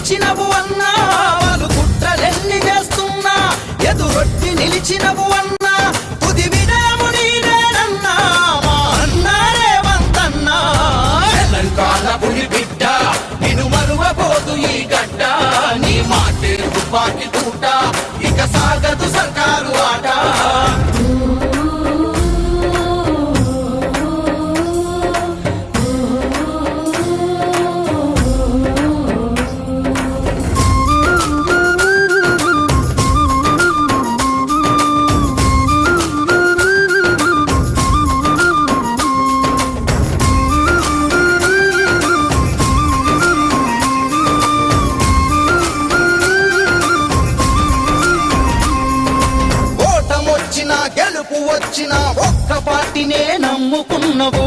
నిలిచినవు అన్నా, వాళ్ళు కుట్రలెన్ని చేస్తున్నా ఎదురొట్టి నిలిచినవు అన్నా, తుది విజయము నీదేనన్నా మా అన్నా రేవంతన్నా. తెలంగాణ పులి బిడ్డ నిన్ను మరువబోదు ఈ గడ్డ, నీ మాటే తుపాకి తూట, ఇక సాగదు సర్కారు ఆట. గెలుపు వచ్చిన ఒక్క పార్టీనే నమ్ముకున్నవు.